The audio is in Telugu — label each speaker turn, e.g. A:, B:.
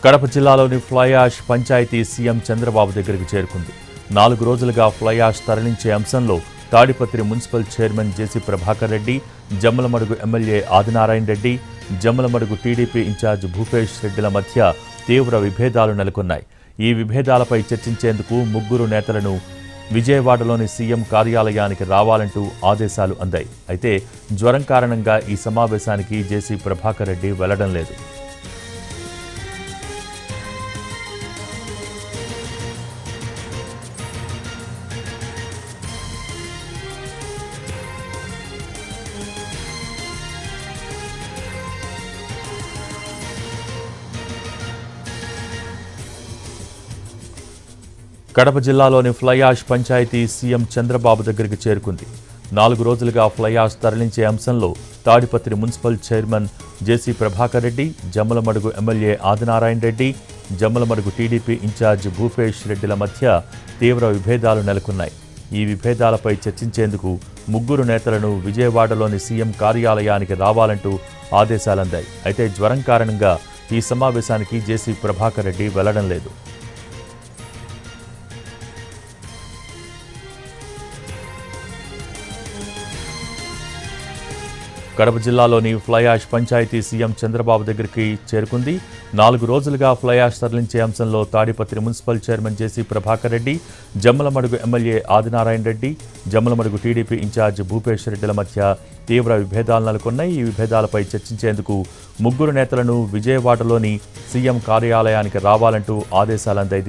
A: కడప జిల్లాలోని ఫ్లై యాష్ పంచాయతీ సీఎం చంద్రబాబు దగ్గరికి చేరుకుంది. 4 రోజులుగా ఫ్లై యాష్ తరలించే అంశంలో Tadipatri municipal chairman JC Prabhakar Reddy, Jammalamadugu MLA Adinarayana Reddy, Jammalamadugu TDP in charge Bhupesh రెడ్డిల మధ్య తీవ్ర విభేదాలు నెలకొన్నాయి. ఈ విభేదాలపై చర్చించేందుకు ముగ్గురు నేతలను విజయవాడలోని సీఎం కార్యాలయానికి రావాలంటూ ఆదేశాలు అందాయి. అయితే జ్వరం కారణంగా ఈ సమావేశానికి జేసీ ప్రభాకర్ రెడ్డి వెళ్లడం లేదు. కడప జిల్లాలోని ఫ్లై యాష్ పంచాయతీ సీఎం చంద్రబాబు దగ్గరికి చేరుకుంది. 4 రోజులుగా ఫ్లై యాష్ తరలించే అంశంలో Tadipatri municipal chairman JC Prabhakar Reddy, Jammalamadugu MLA Adinarayana Reddy, Jammalamadugu TDP in charge Bhupesh రెడ్డిల మధ్య తీవ్ర విభేదాలు నెలకొన్నాయి. ఈ విభేదాలపై చర్చించేందుకు ముగ్గురు నేతలను విజయవాడలోని సీఎం కార్యాలయానికి రావాలంటూ ఆదేశాలందాయి. అయితే జ్వరం కారణంగా ఈ సమావేశానికి జేసీ ప్రభాకర్ రెడ్డి వెళ్లడం లేదు. కడప జిల్లాలోని ఫ్లై యాష్ పంచాయతీ సీఎం చంద్రబాబు దగ్గరికి చేరుకుంది. 4 రోజులుగా ఫ్లై యాష్ తరలించే అంశంలో Tadipatri municipal chairman JC Prabhakar Reddy, Jammalamadugu MLA Adinarayana Reddy, Jammalamadugu TDP in charge Bhupesh రెడ్డిల మధ్య తీవ్ర విభేదాలు నెలకొన్నాయి. ఈ విభేదాలపై చర్చించేందుకు ముగ్గురు నేతలను విజయవాడలోని సీఎం కార్యాలయానికి రావాలంటూ ఆదేశాలందాయి.